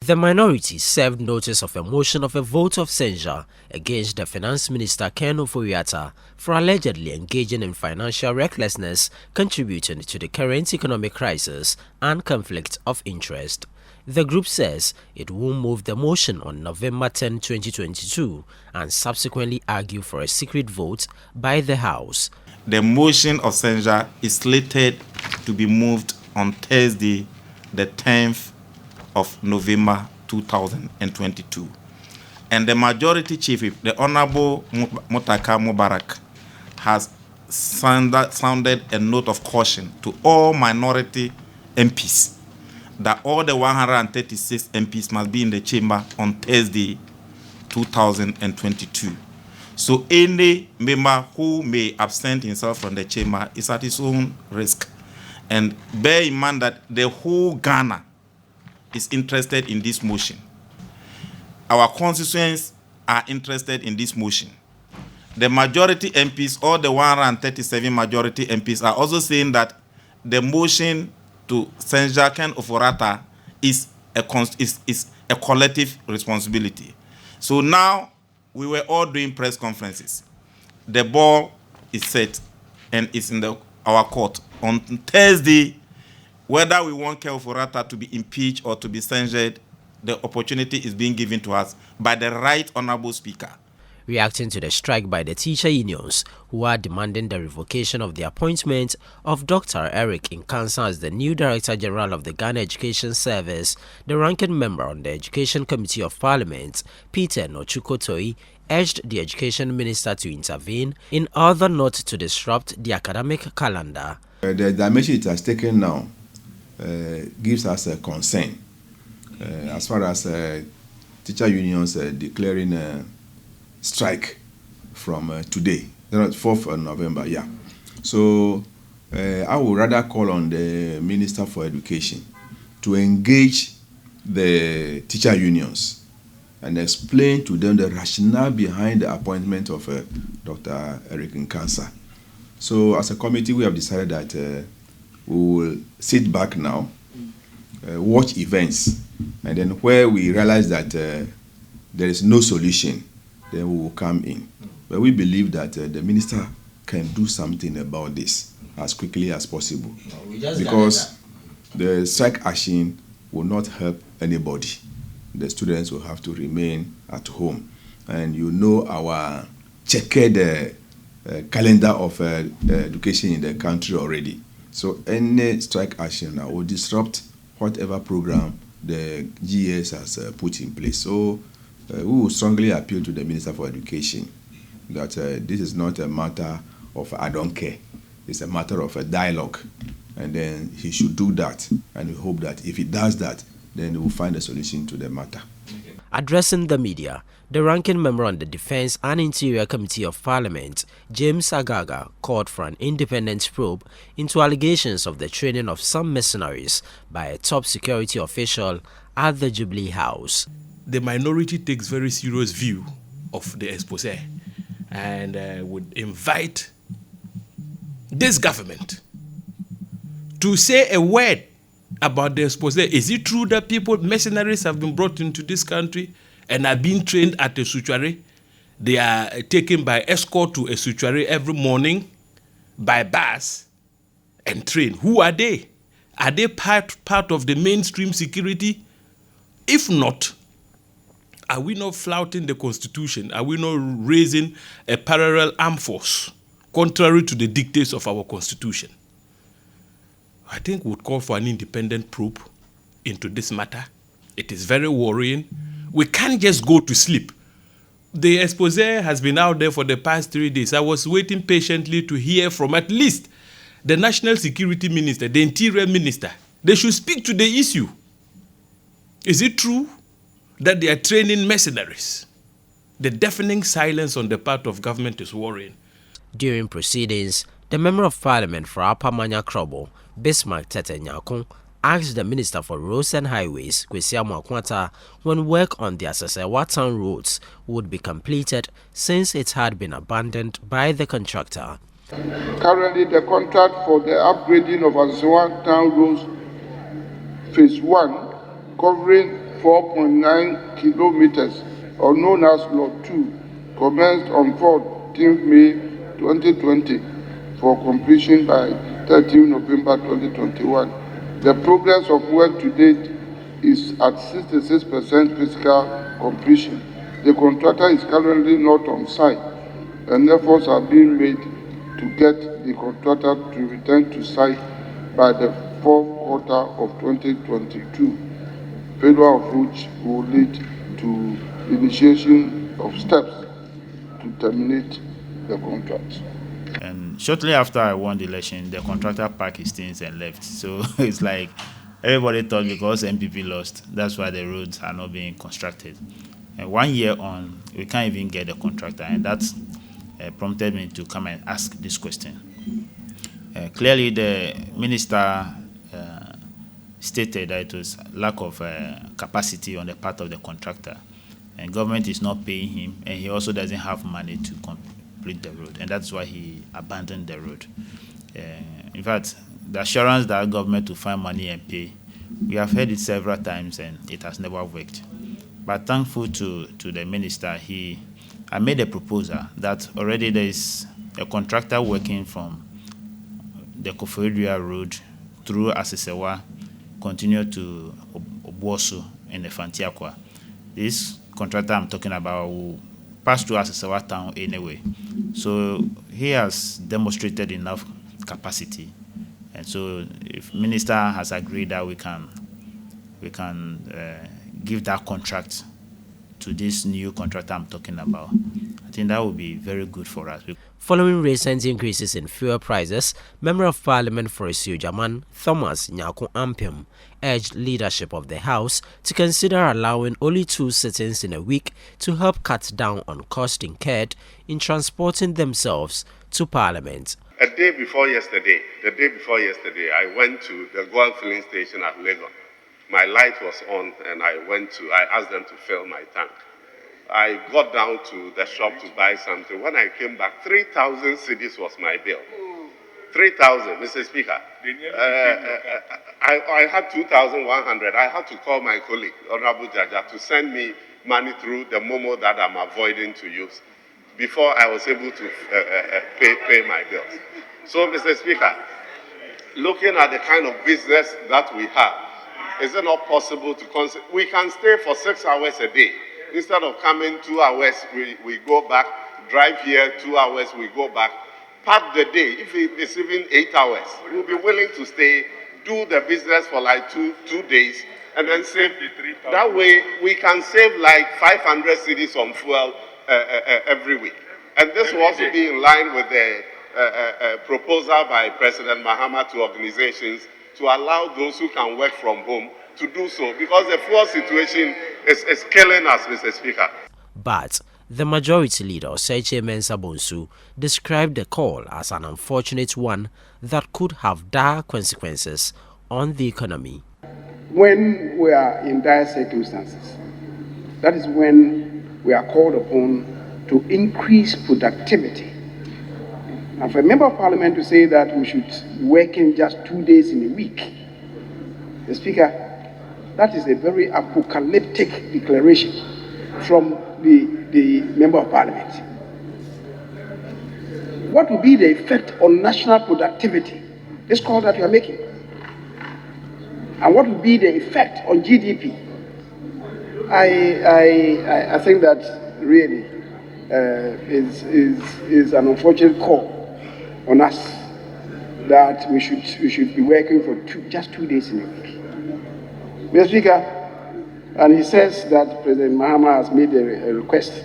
The minority served notice of a motion of a vote of censure against the Finance Minister Ken Ofori-Atta for allegedly engaging in financial recklessness contributing to the current economic crisis and conflict of interest. The group says it will move the motion on November 10, 2022 and subsequently argue for a secret vote by the House. The motion of censure is slated to be moved on Thursday, the 10th of November 2022. And the majority chief, the Honorable Mutaka Mubarak, has sounded a note of caution to all minority MPs that all the 136 MPs must be in the chamber on Thursday, 2022. So any member who may absent himself from the chamber is at his own risk. And bear in mind that the whole Ghana is interested in this motion. Our constituents are interested in this motion. The majority MPs, all the 137 majority MPs, are also saying that the motion to censure Ken Ofori-Atta is a collective responsibility. So now we were all doing press conferences. The ball is set and it's in our court. On Thursday, whether we want Ken Ofori-Atta to be impeached or to be censured, the opportunity is being given to us by the Right Honorable Speaker. Reacting to the strike by the teacher unions, who are demanding the revocation of the appointment of Dr. Eric Nkansa as the new Director General of the Ghana Education Service, the ranking member on the Education Committee of Parliament, Peter Nochukotoi, urged the Education Minister to intervene in order not to disrupt the academic calendar. The dimension it has taken now gives us a concern as far as teacher unions declaring strike from today, 4th of November, yeah. So I would rather call on the Minister for Education to engage the teacher unions and explain to them the rationale behind the appointment of Dr. Eric Nkansa. So as a committee, we have decided that we will sit back now, watch events, and then where we realize that there is no solution, then we will come in. But we believe that the minister can do something about this as quickly as possible. Because the strike action will not help anybody. The students will have to remain at home. And you know our checkered calendar of education in the country already. So any strike action will disrupt whatever program the GS has put in place. So we will strongly appeal to the Minister for Education that this is not a matter of I don't care. It's a matter of a dialogue. And then he should do that. And we hope that if he does that, then we will find a solution to the matter. Addressing the media, the ranking member on the Defense and Interior Committee of Parliament, James Agaga, called for an independent probe into allegations of the training of some mercenaries by a top security official at the Jubilee House. The minority takes very serious view of the expose and would invite this government to say a word about the expose. Is it true that mercenaries have been brought into this country and are being trained at a sanctuary? They are taken by escort to a sanctuary every morning by bus and trained. Who are they? Are they part of the mainstream security? If not, are we not flouting the Constitution? Are we not raising a parallel armed force contrary to the dictates of our Constitution? I think we would call for an independent probe into this matter. It is very worrying. We can't just go to sleep. The expose has been out there for the past 3 days. I was waiting patiently to hear from at least the National Security Minister, the Interior Minister. They should speak to the issue. Is it true that they are training mercenaries? The deafening silence on the part of government is worrying. During proceedings, the Member of Parliament for Upper Manya Krobo, Bismarck Tete Nyakon, asked the Minister for Roads and Highways, Kwesi Amoakwanta, when work on the Asasewa Town roads would be completed since it had been abandoned by the contractor. Currently, the contract for the upgrading of Asasewa Town roads Phase 1, covering 4.9 kilometers, or known as Lot 2, commenced on 14th May 2020 for completion by 13 November 2021. The progress of work to date is at 66% physical completion. The contractor is currently not on site, and efforts are being made to get the contractor to return to site by the fourth quarter of 2022, failure of which will lead to initiation of steps to terminate the contract. And shortly after I won the election, the contractor packed his things and left. So it's like everybody thought because MPP lost, that's why the roads are not being constructed. And 1 year on, we can't even get the contractor, and that's prompted me to come and ask this question. Clearly, the minister stated that it was lack of capacity on the part of the contractor, and government is not paying him, and he also doesn't have money to complete the road, and that's why he abandoned the road. In fact, the assurance that government will find money and pay, we have heard it several times, and it has never worked. But thankful to the minister, I made a proposal that already there is a contractor working from the Koforidua Road through Asisewa, continue to Obuoso in the Fantiakwa. This contractor I'm talking about will pass through Asisewa town anyway. So he has demonstrated enough capacity. And so if minister has agreed that we can give that contract to this new contractor I'm talking about, I think that would be very good for us. Following recent increases in fuel prices, Member of Parliament for Isiujaman, Thomas Nyako Ampium, urged leadership of the House to consider allowing only 2 sittings in a week to help cut down on cost incurred in transporting themselves to Parliament. The day before yesterday, I went to the Goil filling station at Lagos. My light was on, and I asked them to fill my tank. I got down to the shop to buy something. When I came back, 3,000 cedis was my bill. 3,000, Mr. Speaker. I had 2,100. I had to call my colleague, Honorable Jaja, to send me money through the Momo that I'm avoiding to use before I was able to pay my bills. So, Mr. Speaker, looking at the kind of business that we have, is it not possible to consider? We can stay for 6 hours a day. Instead of coming 2 hours, we go back, drive here 2 hours, we go back. Part the day, if it's even 8 hours, we'll be willing to stay, do the business for like two days, and then save. That way, we can save like 500 cedis on fuel every week. And this will also be in line with the proposal by President Mahama to organizations to allow those who can work from home to do so, because the fuel situation is killing us, Mr. Speaker. But the majority leader, Seche Mensah Bonsu, described the call as an unfortunate one that could have dire consequences on the economy. When we are in dire circumstances, that is when we are called upon to increase productivity. And for a member of parliament to say that we should work in just 2 days in a week, the Speaker, that is a very apocalyptic declaration from the member of parliament. What will be the effect on national productivity, this call that you are making? And what will be the effect on GDP? I think that really is an unfortunate call on us, that we should be working for just 2 days in a week. Mr. Speaker, and he says that President Mahama has made a request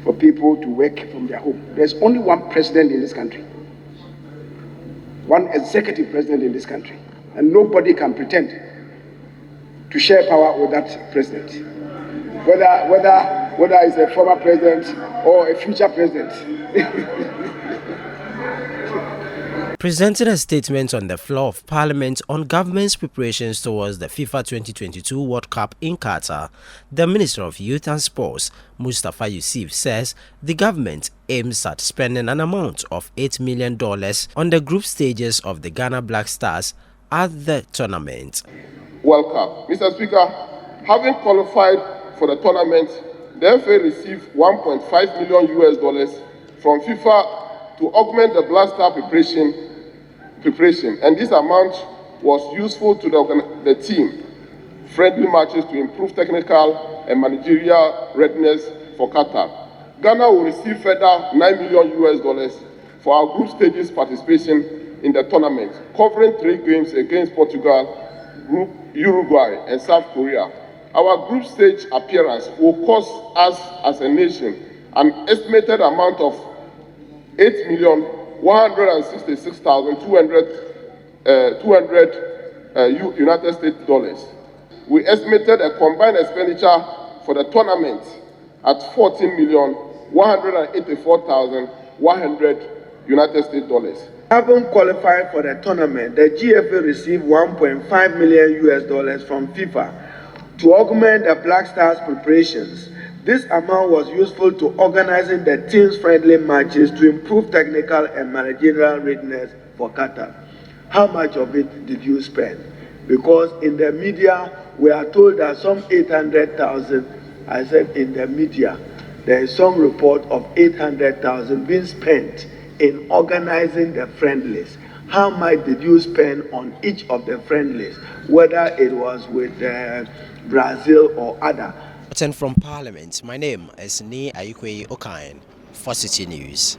for people to work from their home. There's only one president in this country, one executive president in this country, and nobody can pretend to share power with that president, whether it's a former president or a future president. Presenting a statement on the floor of Parliament on government's preparations towards the FIFA 2022 World Cup in Qatar, the Minister of Youth and Sports, Mustafa Yusuf, says the government aims at spending an amount of $8 million on the group stages of the Ghana Black Stars at the tournament. World Cup. Mr. Speaker, Having qualified for the tournament, the FA received $1.5 million from FIFA to augment the Black Star preparation, and this amount was useful to the team friendly matches to improve technical and managerial readiness for Qatar. Ghana will receive further $9 million for our group stages participation in the tournament, covering 3 games against Portugal, Uruguay, and South Korea. Our group stage appearance will cost us as a nation an estimated amount of $8,166,200 United States dollars. We estimated a combined expenditure for the tournament at $14,184,100 United States dollars. Having qualified for the tournament, the GFA received $1.5 million from FIFA to augment the Black Stars preparations. This amount was useful to organizing the team's friendly matches to improve technical and managerial readiness for Qatar. How much of it did you spend? Because in the media, we are told that some 800,000, I said in the media, there is some report of 800,000 being spent in organizing the friendlies. How much did you spend on each of the friendlies, whether it was with Brazil or other? From Parliament, my name is Ni Ayikwe Okain for Citi News.